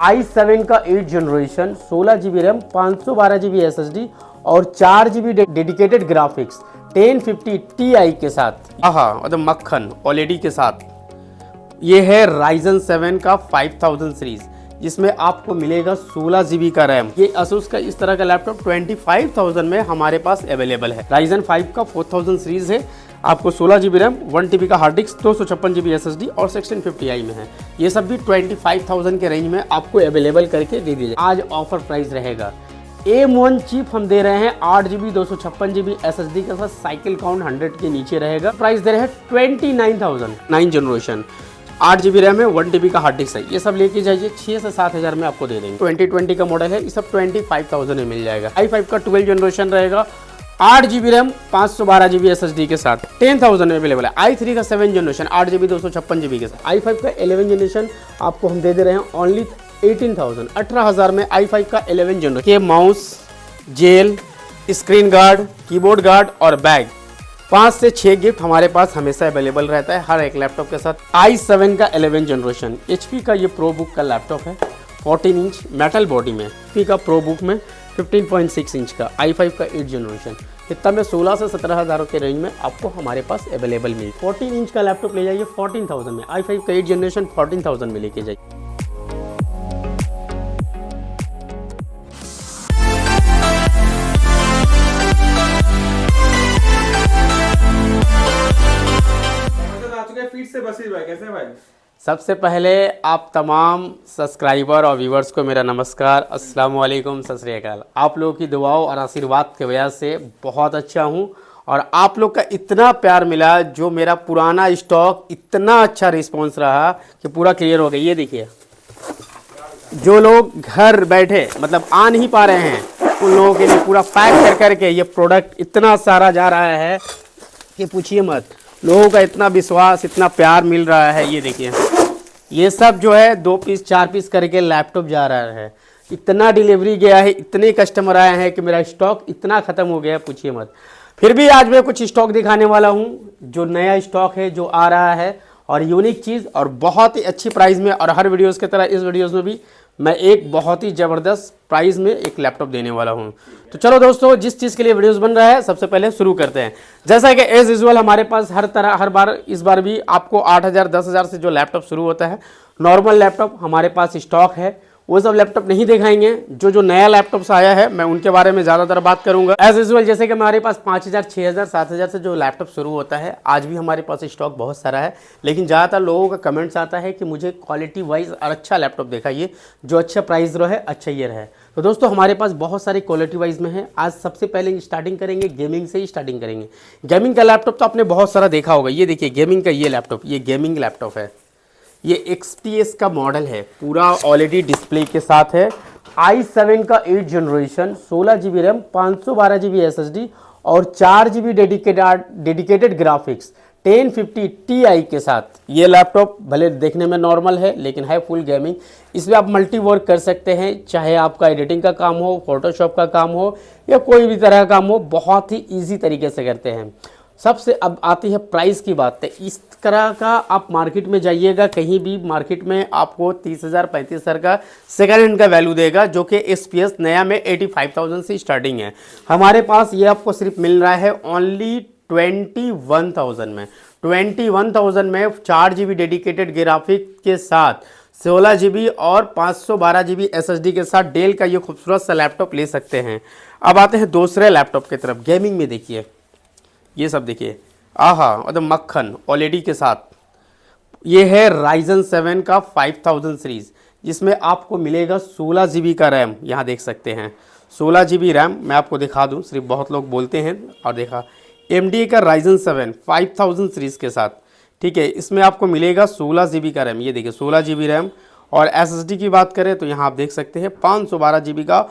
i7 का 8 generation 16 GB RAM 512 GB SSD और 4 GB dedicated graphics 1050 Ti के साथ, मतलब मक्खन OLED के साथ। ये है Ryzen 7 का 5000 सीरीज, जिसमें आपको मिलेगा 16 GB का रैम। ये Asus का इस तरह का लैपटॉप 25,000 में हमारे पास अवेलेबल है। Ryzen 5 का 4000 सीरीज है, आपको 16 GB रैम, 1 TB का हार्ड डिस्क, 256 GB SSD और 1650 Ti में है। ये सब भी 25,000 के रेंज में आपको अवेलेबल करके दे दिया। आज ऑफर प्राइस रहेगा। M1 चिप हम दे रहे हैं 8 GB 256 GB SSD के साथ, साइकिल काउंट 100 के नीचे रहेगा। प्राइस दे रहे हैं 29,000। 9 जनरेशन 8 GB रैम है, 1 TB का हार्ड डिस्क है। ये सब लेके जाइए 6 से 7 हज़ार में आपको दे देंगे। 2020 का मॉडल है, ये सब 25,000 में मिल जाएगा। i5 का 12 जनरेशन रहेगा, 8 GB रैम 512 GB SSD के साथ 10,000 में अवेलेबल है। i3 का 7 जनरेशन 8 GB 256 GB के साथ। i5 का 11 जनरेशन आपको हम दे रहे हैं ओनली 18,000। 18,000 में i5 का 11 जनरेशन के mouse, gel, screen guard, keyboard guard और बैग, 5 से 6 गिफ्ट हमारे पास हमेशा अवेलेबल रहता है हर एक लैपटॉप के साथ। i7 का 11 जनरेशन HP का ये प्रो बुक का लैपटॉप है, 14 इंच मेटल बॉडी में। HP का प्रो बुक में 15.6 इंच का। i5 का 8 जनरेशन, इतना में 16 से 17,000 के रेंज में आपको हमारे पास अवेलेबल मिले। 14 इंच का लैपटॉप ले जाइए 14,000 में। i5 का 8 जनरेशन 14,000 में लेके जाइए। कैसे भाई? सबसे पहले आप तमाम सब्सक्राइबर और व्यूवर्स को मेरा नमस्कार, अस्सलाम वालेकुम, सत श्री अकाल। आप लोगों की दुआओं और आशीर्वाद की वजह से बहुत अच्छा हूं और आप लोग का इतना प्यार मिला, जो मेरा पुराना स्टॉक इतना अच्छा रिस्पांस रहा कि पूरा क्लियर हो गया। ये देखिए, जो लोग घर बैठे मतलब आ नहीं पा रहे हैं, उन लोगों के लिए पूरा पैक कर करके ये प्रोडक्ट इतना सारा जा रहा है कि पूछिए मत। लोगों का इतना विश्वास, इतना प्यार मिल रहा है। ये देखिए, ये सब जो है 2 पीस 4 पीस करके लैपटॉप जा रहा है। इतना डिलीवरी गया है, इतने कस्टमर आए हैं कि मेरा स्टॉक इतना ख़त्म हो गया है, पूछिए मत। फिर भी आज मैं कुछ स्टॉक दिखाने वाला हूँ, जो नया स्टॉक है, जो आ रहा है और यूनिक चीज़ और बहुत ही अच्छी प्राइस में। और हर वीडियोस की तरह इस वीडियोस में भी मैं एक बहुत ही ज़बरदस्त प्राइस में एक लैपटॉप देने वाला हूं। तो चलो दोस्तों, जिस चीज़ के लिए वीडियोस बन रहा है, सबसे पहले शुरू करते हैं। जैसा कि एज यूजुअल हमारे पास हर बार इस बार भी आपको 8,000 10,000 से जो लैपटॉप शुरू होता है, नॉर्मल लैपटॉप हमारे पास स्टॉक है। वो सब लैपटॉप नहीं दिखाएंगे, जो नया लैपटॉप आया है मैं उनके बारे में ज़्यादातर बात करूंगा। एज यूजुअल जैसे कि हमारे पास 5,000 6,000 7,000 से जो लैपटॉप शुरू होता है, आज भी हमारे पास स्टॉक बहुत सारा है। लेकिन ज़्यादातर लोगों का कमेंट्स आता है कि मुझे क्वालिटी वाइज और अच्छा लैपटॉप दिखाइए, जो अच्छा प्राइस रहे, अच्छा ये रहे। तो दोस्तों, हमारे पास बहुत सारी क्वालिटी वाइज में है। आज सबसे पहले स्टार्टिंग करेंगे गेमिंग से ही स्टार्टिंग करेंगे। गेमिंग का लैपटॉप तो आपने बहुत सारा देखा होगा। ये देखिए, गेमिंग का ये लैपटॉप, ये गेमिंग लैपटॉप है। ये XPS का मॉडल है, पूरा OLED डिस्प्ले के साथ है। i7 का 8 generation 16 GB RAM 512 GB SSD और 4 GB डेडिकेटेड ग्राफिक्स 1050 Ti के साथ। ये लैपटॉप भले देखने में नॉर्मल है, लेकिन है फुल गेमिंग। इसमें आप मल्टी वर्क कर सकते हैं, चाहे आपका एडिटिंग का काम हो, फोटोशॉप का काम हो या कोई भी तरह का काम हो, बहुत ही ईजी तरीके से करते हैं। सबसे अब आती है प्राइस की बात। है इस तरह का आप मार्केट में जाइएगा, कहीं भी मार्केट में आपको 30,000 35,000 का सेकेंड हैंड का वैल्यू देगा, जो कि XPS नया में 85,000 से स्टार्टिंग है। हमारे पास ये आपको सिर्फ मिल रहा है ओनली 21,000 में। 21,000 में 4 GB डेडिकेटेड ग्राफिक के साथ 16 GB और 512 GB SSD के साथ डेल का ये खूबसूरत सा लैपटॉप ले सकते हैं। अब आते हैं दूसरे लैपटॉप की तरफ। गेमिंग में देखिए, ये सब देखिए, मतलब मक्खन OLED के साथ। ये है Ryzen 7 का 5000 सीरीज, जिसमें आपको मिलेगा 16 GB का रैम। यहाँ देख सकते हैं 16 GB रैम। मैं आपको दिखा दूँ, सिर्फ बहुत लोग बोलते हैं और देखा, AMD का Ryzen 7 5000 सीरीज के साथ, ठीक है। इसमें आपको मिलेगा 16 GB का रैम। ये देखिए 16 GB रैम। और SSD की बात करें तो यहाँ आप देख सकते हैं 512 GB का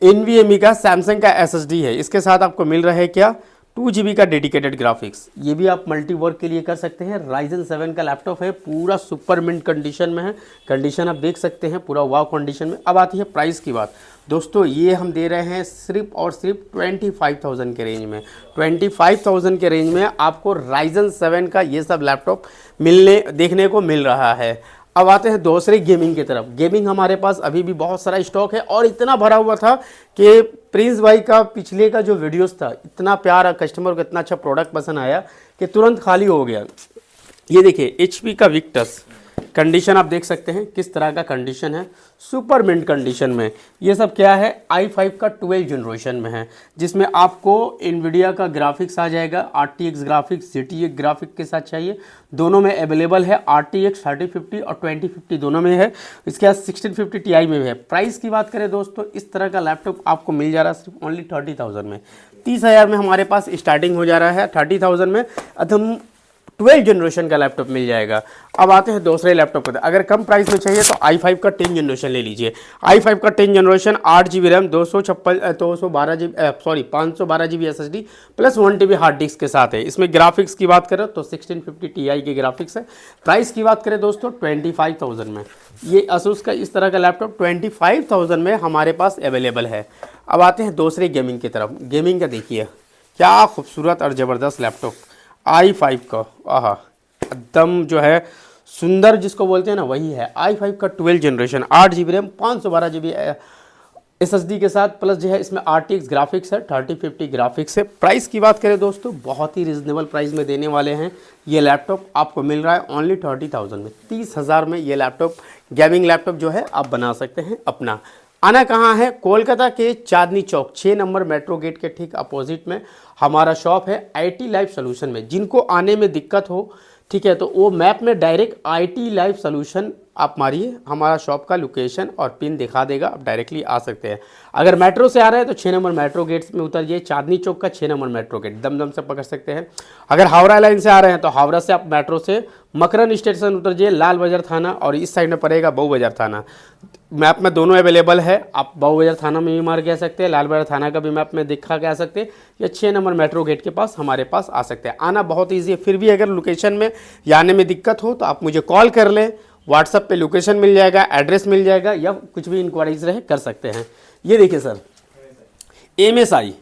NVMe का सैमसंग का SSD है। इसके साथ आपको मिल रहा है क्या, 2 GB का डेडिकेटेड ग्राफिक्स। ये भी आप मल्टी वर्क के लिए कर सकते हैं। Ryzen 7 का लैपटॉप है, पूरा सुपर मिंट कंडीशन में है। कंडीशन आप देख सकते हैं, पूरा वाव कंडीशन में। अब आती है प्राइस की बात। दोस्तों, ये हम दे रहे हैं सिर्फ और सिर्फ 25,000 के रेंज में। 25,000 के रेंज में आपको Ryzen 7 का ये सब लैपटॉप देखने को मिल रहा है। अब आते हैं दूसरे गेमिंग की तरफ। गेमिंग हमारे पास अभी भी बहुत सारा स्टॉक है और इतना भरा हुआ था कि प्रिंस भाई का पिछले का जो वीडियोस था, इतना प्यारा, कस्टमर को इतना अच्छा प्रोडक्ट पसंद आया कि तुरंत खाली हो गया। ये देखिए HP का विक्टस, कंडीशन आप देख सकते हैं किस तरह का कंडीशन है, सुपर मिंट कंडीशन में। ये सब क्या है, i5 का 12 जनरेशन में है, जिसमें आपको NVIDIA का ग्राफिक्स आ जाएगा, RTX ग्राफिक्स, GTX ग्राफिक के साथ चाहिए, दोनों में अवेलेबल है। RTX 3050 और 2050 दोनों में है। इसके बाद 1650 Ti में भी है। प्राइस की बात करें दोस्तों, इस तरह का लैपटॉप आपको मिल जा रहा है सिर्फ ओनली 30,000 में। 30,000 में हमारे पास स्टार्टिंग हो जा रहा है। 30,000 में एकदम 12 जनरेशन का लैपटॉप मिल जाएगा। अब आते हैं दूसरे लैपटॉप पर। अगर कम प्राइस में चाहिए तो i5 का 10 जनरेशन ले लीजिए। i5 का 10 generation 8 GB RAM, 512 GB SSD plus 1 TB hard disk के साथ है। इसमें ग्राफिक्स की बात करें तो 1650 Ti के ग्राफिक्स है। प्राइस की बात करें दोस्तों 25,000 में ये Asus का इस तरह का लैपटॉप 25,000 में हमारे पास अवेलेबल है। अब आते हैं दूसरे गेमिंग की तरफ। गेमिंग का देखिए क्या खूबसूरत और ज़बरदस्त लैपटॉप i5 का, आहा एकदम जो है सुंदर जिसको बोलते हैं ना वही है। i5 का 12 generation 8 GB RAM, 512 GB SSD के साथ, प्लस जो है इसमें RTX ग्राफिक्स है, 3050 ग्राफिक्स है। प्राइस की बात करें दोस्तों, बहुत ही रिजनेबल प्राइस में देने वाले हैं। ये लैपटॉप आपको मिल रहा है ओनली 30,000 में। 30,000 में ये लैपटॉप, गेमिंग लैपटॉप जो है आप बना सकते हैं अपना। आना कहाँ है, कोलकाता के Chandni Chowk 6 number metro gate के ठीक अपोजिट में हमारा शॉप है IT लाइफ सोल्यूशन में। जिनको आने में दिक्कत हो, ठीक है, तो वो मैप में डायरेक्ट IT लाइफ सोल्यूशन आप मारिए, हमारा शॉप का लोकेशन और पिन दिखा देगा, आप डायरेक्टली आ सकते हैं। अगर मेट्रो से आ रहे हैं तो 6 नंबर मेट्रो गेट्स में उतरिए, चांदनी चौक का 6 नंबर मेट्रो गेट दमदम से पकड़ सकते हैं। अगर हावड़ा लाइन से आ रहे हैं तो हावड़ा से आप मेट्रो से मकरन स्टेशन उतरिए, लाल बाजार थाना, और इस साइड में पड़ेगा बऊ बाजार थाना। मैप में दोनों अवेलेबल है, आप बऊ बाजार थाना में भी मार के आ सकते हैं, लाल बाजार थाना का भी मैप में दिखा के आ सकते हैं, या 6 नंबर मेट्रो गेट के पास हमारे पास आ सकते हैं। आना बहुत ईजी है। फिर भी अगर लोकेशन में या आने में दिक्कत हो तो आप मुझे कॉल कर लें, व्हाट्सएप पे लोकेशन मिल जाएगा, एड्रेस मिल जाएगा, या कुछ भी इंक्वायरीज रहे कर सकते हैं। ये देखिए सर, MSI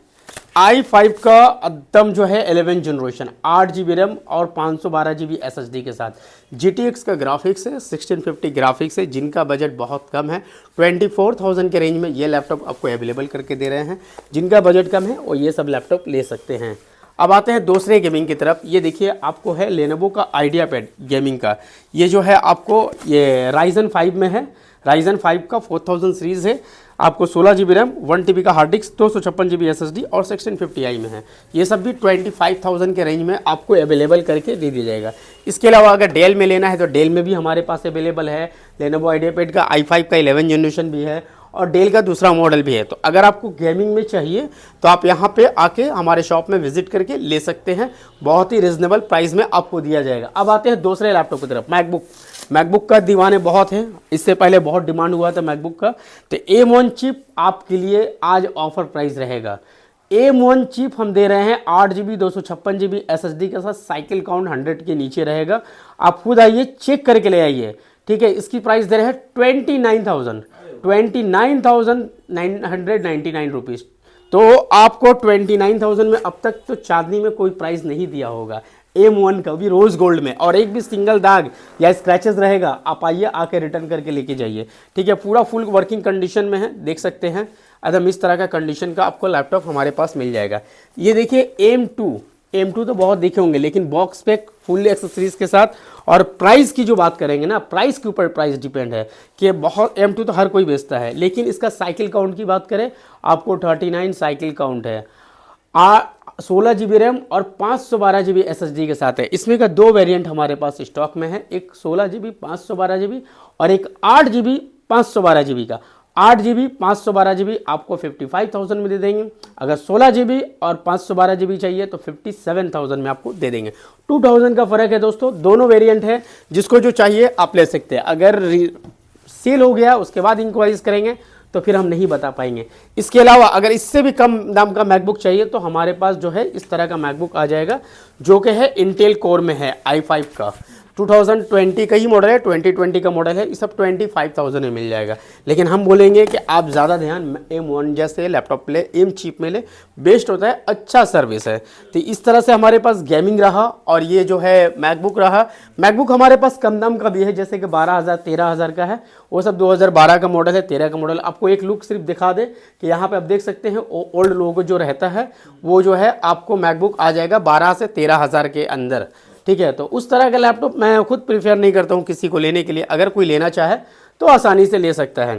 i5 का एकदम जो है 11 जनरेशन 8 GB रैम और 512 GB SSD के साथ, GTX का ग्राफिक्स है, 1650 ग्राफिक्स है। जिनका बजट बहुत कम है, 24,000 के रेंज में ये लैपटॉप आपको अवेलेबल करके दे रहे हैं। जिनका बजट कम है वो ये सब लैपटॉप ले सकते हैं। अब आते हैं दूसरे गेमिंग की तरफ। ये देखिए आपको है लेनोवो का आइडिया पैड गेमिंग का। ये जो है आपको ये Ryzen 5 में है, Ryzen 5 का 4000 सीरीज़ है। आपको 16 GB रैम, 1 TB का हार्ड डिस्क, 256 GB SSD और 1650 Ti में है। ये सब भी 25,000 के रेंज में आपको अवेलेबल करके दे दिया जाएगा। इसके अलावा अगर डेल में लेना है तो डेल में भी हमारे पास अवेलेबल है। लेनोवो आइडियापैड का i5 का 11 जनरेशन भी है और डेल का दूसरा मॉडल भी है। तो अगर आपको गेमिंग में चाहिए तो आप यहाँ पे आके हमारे शॉप में विजिट करके ले सकते हैं, बहुत ही रिजनेबल प्राइस में आपको दिया जाएगा। अब आते हैं दूसरे लैपटॉप की तरफ। मैकबुक का दीवाने बहुत हैं, इससे पहले बहुत डिमांड हुआ था मैकबुक का। तो M1 चिप आपके लिए आज ऑफर प्राइस रहेगा। M1 चिप हम दे रहे हैं 8 GB 256 GB SSD के साथ, साइकिल काउंट 100 के नीचे रहेगा। आप खुद आइए चेक करके ले आइए, ठीक है। इसकी प्राइस दे रहे हैं 29,999 रुपीज़। तो आपको 29,000 में अब तक तो चांदनी में कोई प्राइस नहीं दिया होगा M1 का, भी रोज गोल्ड में, और एक भी सिंगल दाग या स्क्रैचेस रहेगा आप आइए आके रिटर्न करके लेके जाइए, ठीक है। पूरा फुल वर्किंग कंडीशन में है, देख सकते हैं। एकदम इस तरह का कंडीशन का आपको लैपटॉप हमारे पास मिल जाएगा। ये देखिए M2 तो बहुत देखे होंगे, लेकिन बॉक्स पैक फुल एक्सेसरीज के साथ। और प्राइस की जो बात करेंगे ना, प्राइस के ऊपर प्राइस डिपेंड है कि बहुत M2 तो हर कोई बेचता है, लेकिन इसका साइकिल काउंट की बात करें आपको 39 साइकिल काउंट है, 16 GB रैम और 512 GB SSD के साथ है। इसमें का 2 वेरिएंट हमारे पास स्टॉक में है, एक 16 GB 512 GB और एक 8 GB 512 GB का। 8 GB 512 GB आपको 55,000 में दे देंगे। अगर 16 GB और 512 GB चाहिए तो 57,000 में आपको दे देंगे। 2,000 का फ़र्क है दोस्तों, दोनों वेरिएंट है, जिसको जो चाहिए आप ले सकते हैं। अगर सेल हो गया उसके बाद इंक्वायरीज करेंगे तो फिर हम नहीं बता पाएंगे। इसके अलावा अगर इससे भी कम दाम का मैकबुक चाहिए तो हमारे पास जो है इस तरह का मैकबुक आ जाएगा, जो कि है इंटेल कोर में है i5 का। 2020 का ही मॉडल है, 2020 का मॉडल है, ये सब 25,000 में मिल जाएगा। लेकिन हम बोलेंगे कि आप ज़्यादा ध्यान M1 जैसे लैपटॉप ले, M चीप में ले, बेस्ट होता है, अच्छा सर्विस है। तो इस तरह से हमारे पास गेमिंग रहा और ये जो है मैकबुक रहा। मैकबुक हमारे पास कम दाम का भी है, जैसे कि 12,000 13,000 का है, वो सब 2012 का मॉडल है, 13 का मॉडल। आपको एक लुक सिर्फ दिखा दे कि यहाँ पे आप देख सकते हैं ओल्ड लोगो जो रहता है वो जो है आपको मैकबुक आ जाएगा 12 से 13,000 के अंदर, ठीक है। तो उस तरह का लैपटॉप मैं खुद प्रीफर नहीं करता हूँ किसी को लेने के लिए, अगर कोई लेना चाहे तो आसानी से ले सकता है।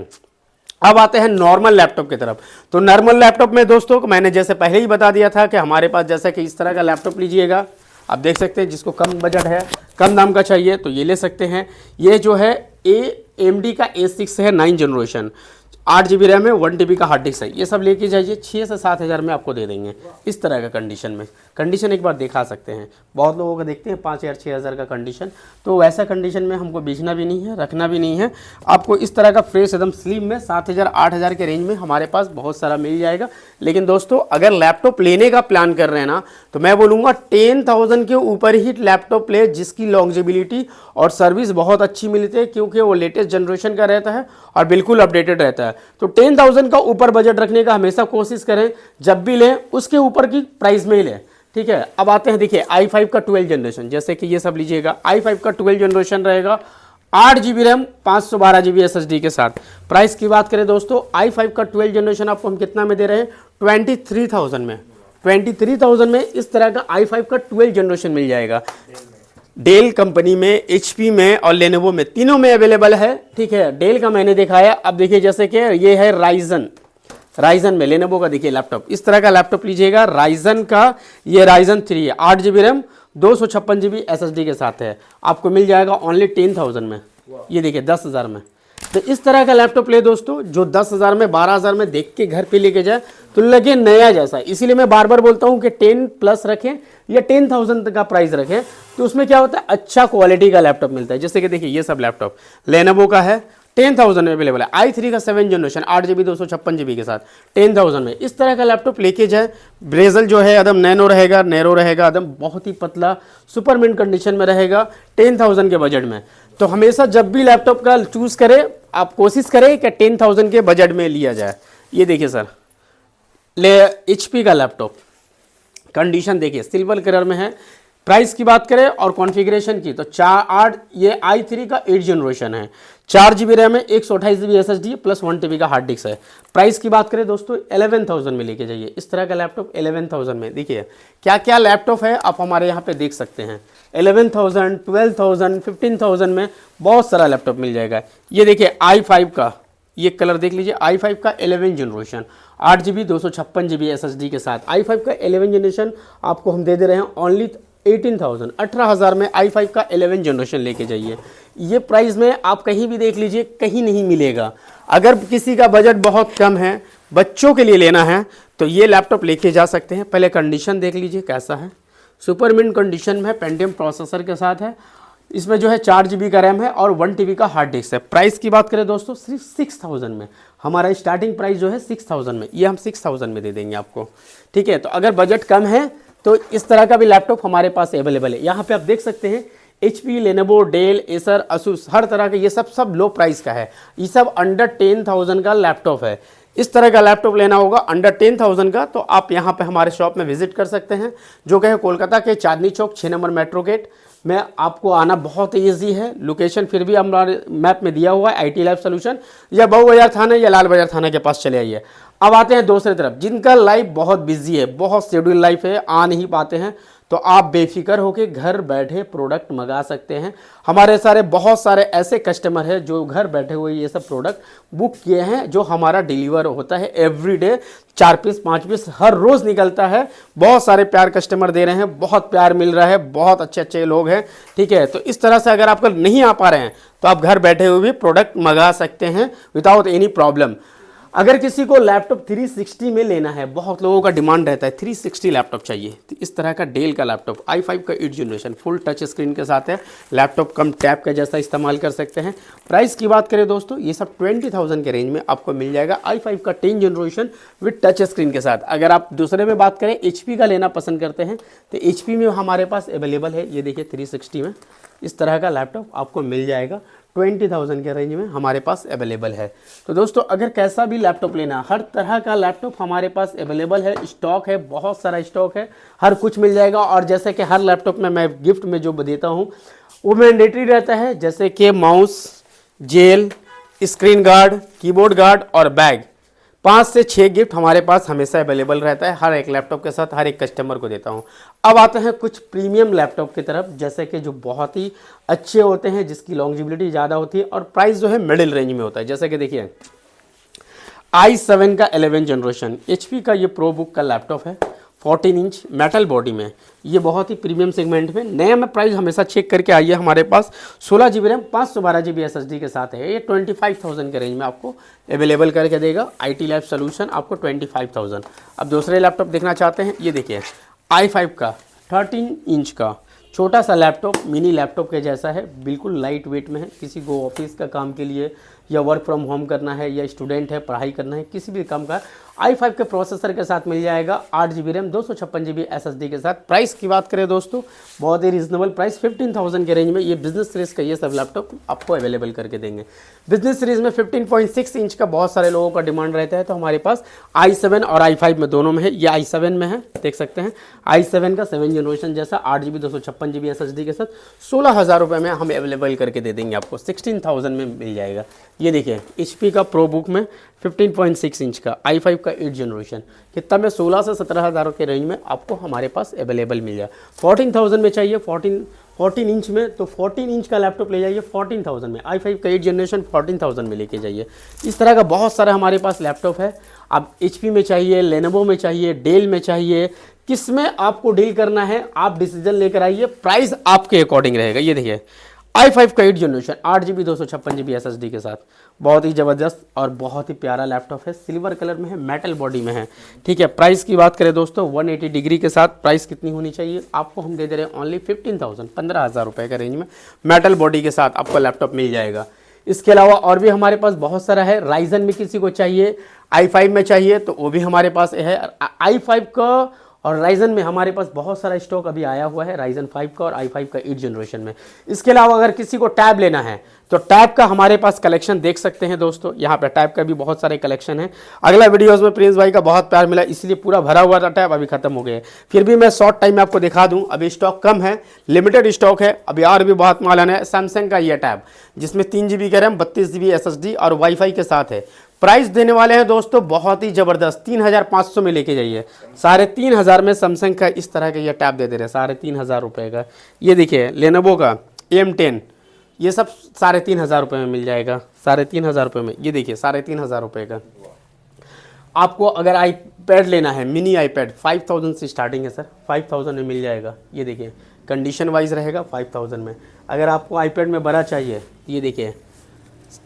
अब आते हैं नॉर्मल लैपटॉप की तरफ। तो नॉर्मल लैपटॉप में दोस्तों मैंने जैसे पहले ही बता दिया था कि हमारे पास जैसे कि इस तरह का लैपटॉप लीजिएगा, आप देख सकते हैं, जिसको कम बजट है, कम दाम का चाहिए तो ये ले सकते हैं। ये जो है AMD का A6 है 9 जनरेशन, 8 GB रैम है, 1 TB का हार्ड डिस्क है। ये सब लेके जाइए, 6 से 7 हज़ार में आपको दे देंगे इस तरह का कंडीशन में। कंडीशन एक बार दिखा सकते हैं, बहुत लोगों का देखते हैं 5,000 6,000 का कंडीशन, तो वैसा कंडीशन में हमको बेचना भी नहीं है, रखना भी नहीं है। आपको इस तरह का फ्रेश एकदम स्लिम में 7,000 8,000 के रेंज में हमारे पास बहुत सारा मिल जाएगा। लेकिन दोस्तों अगर लैपटॉप लेने का प्लान कर रहे हैं ना, तो मैं बोलूँगा 10,000 के ऊपर ही लैपटॉप ले, जिसकी लॉन्जेबिलिटी और सर्विस बहुत अच्छी मिलती है, क्योंकि वो लेटेस्ट जनरेशन का रहता है और बिल्कुल अपडेटेड रहता है। तो 10,000 का ऊपर बजट रखने का हमेशा कोशिश करें, जब भी लें उसके ऊपर की प्राइस में ही लें, ठीक है। अब आते हैं, देखिए i5 का 12 जनरेशन, जैसे कि ये सब लीजिएगा, i5 का 12 जनरेशन रहेगा, 8 GB रैम, 512 GB SSD के साथ। प्राइस की बात करें दोस्तों, i5 का 12 जनरेशन आपको हम कितना में दे रहे हैं, 23,000 में। 23,000 में इस तरह का i5 का 12 जनरेशन मिल जाएगा। डेल कंपनी में, HP में और लेनोवो में, तीनों में अवेलेबल है, ठीक है। डेल का मैंने दिखाया, अब देखिए जैसे कि ये है राइजन में, लेनोवो का देखिए लैपटॉप, इस तरह का लैपटॉप लीजिएगा, राइजन का, ये राइजन 3 है, 8 GB रैम, 256 GB SSD के साथ है, आपको मिल जाएगा ओनली 10,000 में। ये देखिए 10,000 में। तो इस तरह का लैपटॉप ले दोस्तों, जो 10,000 में 12,000 में देख के घर पे लेके जाए तो लगे नया जैसा। इसीलिए मैं बार बार बोलता हूँ कि 10 प्लस रखें या 10,000 तक का प्राइस रखें, तो उसमें क्या होता है, अच्छा क्वालिटी का लैपटॉप मिलता है। जैसे कि देखिए ये सब लैपटॉप लेनोवो का है, 10,000 में अवेलेबल है। i3 का 7 जनरेशन, 8 GB 256 GB के साथ 10,000 में इस तरह का लैपटॉप लेके जाए। ब्रेजल जो है एकदम नैरो रहेगा, एकदम बहुत ही पतला, सुपर मिंट कंडीशन में रहेगा, 10,000 के बजट में। तो हमेशा जब भी लैपटॉप का चूज़ करें, आप कोशिश करें कि 10,000 के बजट में लिया जाए। ये देखिए सर, HP का लैपटॉप, कंडीशन देखिए सिल्वर कलर में है। प्राइस की बात करें और कॉन्फ़िगरेशन की, तो ये i3 का 8 जनरेशन है, 4 GB रैम है, 128 GB SSD प्लस 1 TB का हार्ड डिस्क है। प्राइस की बात करें दोस्तों 11,000 में लेके जाइए इस तरह का लैपटॉप। 11,000 में देखिए क्या क्या लैपटॉप है, आप हमारे यहाँ पे देख सकते हैं। 11,000, 12,000, 15,000 में बहुत सारा लैपटॉप मिल जाएगा। ये देखिए i5 का, ये कलर देख लीजिए, i5 का 11 जनरेशन, 8 GB 256 GB SSD के साथ। i5 का 11 जनरेशन आपको हम दे रहे हैं ओनली 18,000 में i5 का 11 जनरेशन लेके जाइए। ये प्राइस में आप कहीं भी देख लीजिए, कहीं नहीं मिलेगा। अगर किसी का बजट बहुत कम है, बच्चों के लिए लेना है, तो ये लैपटॉप लेके जा सकते हैं। पहले कंडीशन देख लीजिए कैसा है, सुपर मिंट कंडीशन में, पेंटियम प्रोसेसर के साथ है। इसमें जो है 4 GB का रैम है और 1 TB का हार्ड डिस्क है। प्राइस की बात करें दोस्तों सिर्फ 6,000 में, हमारा स्टार्टिंग प्राइस जो है 6,000 में, ये हम 6,000 में दे देंगे आपको, ठीक है। तो अगर बजट कम है तो इस तरह का भी लैपटॉप हमारे पास अवेलेबल है। यहाँ पे आप देख सकते हैं HP, Lenovo, Dell, Acer, Asus, हर तरह के, ये सब लो प्राइस का है। ये सब अंडर 10,000 का लैपटॉप है। इस तरह का लैपटॉप लेना होगा अंडर 10,000 का, तो आप यहाँ पे हमारे शॉप में विजिट कर सकते हैं, जो कि है कोलकाता के Chandni Chowk 6 number metro gate में। आपको आना बहुत ईजी है, लोकेशन फिर भी हमारे मैप में दिया हुआ है, IT लैब सोल्यूशन, या बहु बाजार थाना या लाल बाजार थाना के पास चले आइए। अब आते हैं दूसरी तरफ, जिनका लाइफ बहुत बिजी है, बहुत शेड्यूल लाइफ है, आ नहीं पाते हैं, तो आप बेफिक्र होकर घर बैठे प्रोडक्ट मंगा सकते हैं। हमारे बहुत सारे ऐसे कस्टमर हैं जो घर बैठे हुए ये सब प्रोडक्ट बुक किए हैं, जो हमारा डिलीवर होता है एवरीडे, 4 पीस 5 पीस हर रोज़ निकलता है। बहुत सारे प्यार कस्टमर दे रहे हैं, बहुत प्यार मिल रहा है, बहुत अच्छे लोग हैं, ठीक है। तो इस तरह से अगर आपको नहीं आ पा रहे हैं, तो आप घर बैठे हुए भी प्रोडक्ट मंगा सकते हैं विदाउट एनी प्रॉब्लम। अगर किसी को लैपटॉप 360 में लेना है, बहुत लोगों का डिमांड रहता है 360 लैपटॉप चाहिए, तो इस तरह का डेल का लैपटॉप i5 का 8 जनरेशन फुल टच स्क्रीन के साथ है। लैपटॉप कम टैब का जैसा इस्तेमाल कर सकते हैं। प्राइस की बात करें दोस्तों, ये सब 20,000 के रेंज में आपको मिल जाएगा i5 का 10 जनरेशन विद टच स्क्रीन के साथ। अगर आप दूसरे में बात करें HP का लेना पसंद करते हैं तो HP में हमारे पास अवेलेबल है, ये देखिए 360 में इस तरह का लैपटॉप आपको मिल जाएगा 20,000 के रेंज में हमारे पास अवेलेबल है। तो दोस्तों अगर कैसा भी लैपटॉप लेना, हर तरह का लैपटॉप हमारे पास अवेलेबल है, स्टॉक है, बहुत सारा स्टॉक है, हर कुछ मिल जाएगा। और जैसे कि हर लैपटॉप में मैं गिफ्ट में जो देता हूँ वो मैंडेटरी रहता है, जैसे कि mouse, gel, screen guard, keyboard guard और बैग। 5 से 6 गिफ्ट हमारे पास हमेशा अवेलेबल रहता है, हर एक लैपटॉप के साथ हर एक कस्टमर को देता हूं। अब आते हैं कुछ प्रीमियम लैपटॉप की तरफ, जैसे कि जो बहुत ही अच्छे होते हैं, जिसकी लॉन्जिविटी ज़्यादा होती है और प्राइस जो है मिडिल रेंज में होता है। जैसे कि देखिए i7 का 11 जनरेशन HP का ये प्रो बुक का लैपटॉप है, 14 इंच मेटल बॉडी में, ये बहुत ही प्रीमियम सेगमेंट में। नया में प्राइस हमेशा चेक करके आइए, हमारे पास 16 GB रैम 512 GB SSD के साथ है। ये 25,000 के रेंज में आपको अवेलेबल करके देगा। IT लैब सोल्यूशन आपको 25,000। अब दूसरे लैपटॉप देखना चाहते हैं, ये देखिए i5 का 13 इंच का छोटा सा लैपटॉप, मिनी लैपटॉप के जैसा है, बिल्कुल लाइट वेट में है। किसी को ऑफिस का काम के लिए या वर्क फ्रॉम होम करना है या स्टूडेंट है पढ़ाई करना है, किसी भी काम का i5 के प्रोसेसर के साथ मिल जाएगा। 8 GB रैम 256 GB SSD के साथ। प्राइस की बात करें दोस्तों, बहुत ही रीजनेबल प्राइस 15,000 के रेंज में ये बिजनेस सीरीज का ये सब लैपटॉप आपको अवेलेबल करके देंगे। बिजनेस सीरीज में 15.6 इंच का बहुत सारे लोगों का डिमांड रहता है, तो हमारे पास i7 और i5 में दोनों में है। ये i7 में है, देख सकते हैं i7 का 7 जनरेशन जैसा 8 GB 256 GB SSD के साथ 16,000 रुपये में हम अवेलेबल करके दे देंगे आपको, 16,000 में मिल जाएगा। ये देखिए HP का प्रो बुक में 15.6 इंच का i5 का 8 जनरेशन कितना में 16 से 17,000 के रेंज में आपको हमारे पास अवेलेबल मिल जाए। 14,000 में चाहिए 14 इंच में, तो 14 इंच का लैपटॉप ले जाइए 14,000 में। i5 का 8 जनरेशन 14,000 में लेके जाइए। इस तरह का बहुत सारा हमारे पास लैपटॉप है। अब HP में चाहिए, लेनोवो में चाहिए, डेल में चाहिए, किस में आपको डील करना है आप डिसीजन लेकर आइए, प्राइस आपके अकॉर्डिंग रहेगा। ये देखिए i5 का 8 जनरेशन 8 GB 256 GB SSD के साथ, बहुत ही ज़बरदस्त और बहुत ही प्यारा लैपटॉप है, सिल्वर कलर में है, मेटल बॉडी में है। ठीक है, प्राइस की बात करें दोस्तों 180 डिग्री के साथ प्राइस कितनी होनी चाहिए, आपको हम दे दे रहे हैं ओनली 15,000 15,000 रुपये का रेंज में मेटल बॉडी के साथ आपको लैपटॉप मिल जाएगा। इसके अलावा और भी हमारे पास बहुत सारा है। राइजन में किसी को चाहिए, i5 में चाहिए तो वो भी हमारे पास है। i5 का और राइजन में हमारे पास बहुत सारा स्टॉक अभी आया हुआ है, राइजन 5 का और i5 का 8 जनरेशन में। इसके अलावा अगर किसी को टैब लेना है तो टैब का हमारे पास कलेक्शन देख सकते हैं दोस्तों, यहाँ पे टैब का भी बहुत सारे कलेक्शन है। अगला वीडियोस में प्रिंस भाई का बहुत प्यार मिला, इसलिए पूरा भरा हुआ था टैब, अभी खत्म हो गया है। फिर भी मैं शॉर्ट टाइम में आपको दिखा दूँ, अभी स्टॉक कम है, लिमिटेड स्टॉक है, अभी और भी बहुत माल आना है। सैमसंग का ये टैब जिसमें 3 GB का रैम 32 GB SSD और वाईफाई के साथ है। प्राइस देने वाले हैं दोस्तों बहुत ही ज़बरदस्त, 3,500 में लेके जाइए। 3,500 में सैमसंग का इस तरह का ये टैब दे दे रहे हैं, 3,500 रुपये का। ये देखिए लेनोवो का M10, ये सब 3,500 रुपये में मिल जाएगा, 3,500 रुपये में। ये देखिए 3,500 रुपये का। आपको अगर iPad लेना है, मिनी iPad 5,000 से स्टार्टिंग है सर, 5,000 में मिल जाएगा। ये देखिए कंडीशन वाइज रहेगा 5,000 में। अगर आपको iPad में बड़ा चाहिए, ये देखिए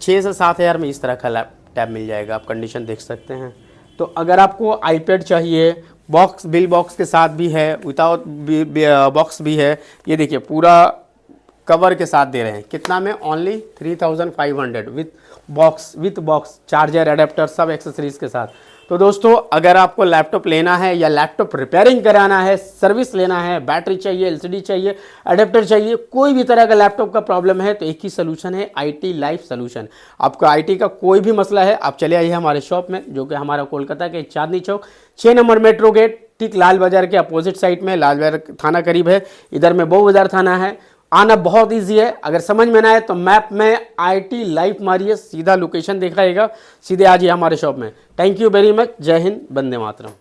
6 से 7,000 में इस तरह का टैब मिल जाएगा, आप कंडीशन देख सकते हैं। तो अगर आपको iPad चाहिए, बॉक्स बिल बॉक्स के साथ भी है, विदाउट बॉक्स भी है, ये देखिए पूरा कवर के साथ दे रहे हैं, कितना में only 3,500 with box charger adapter सब एक्सेसरीज के साथ। तो दोस्तों अगर आपको लैपटॉप लेना है या लैपटॉप रिपेयरिंग कराना है, सर्विस लेना है, बैटरी चाहिए, LCD चाहिए, एडेप्टर चाहिए, कोई भी तरह का लैपटॉप का प्रॉब्लम है तो एक ही सोल्यूशन है, IT लाइफ सोल्यूशन। आपको IT का कोई भी मसला है आप चले आइए हमारे शॉप में, जो कि हमारा कोलकाता के Chandni Chowk 6 number metro gate ठीक लाल बाजार के अपोजिट साइड में, लाल बाजार थाना करीब है, इधर में बहु बाजार थाना है। आना बहुत इजी है, अगर समझ में ना आए तो मैप में IT लाइफ मारिए, सीधा लोकेशन दिखाएगा, सीधे आ जाइए हमारे शॉप में। थैंक यू वेरी मच, जय हिंद, वंदे मातरम।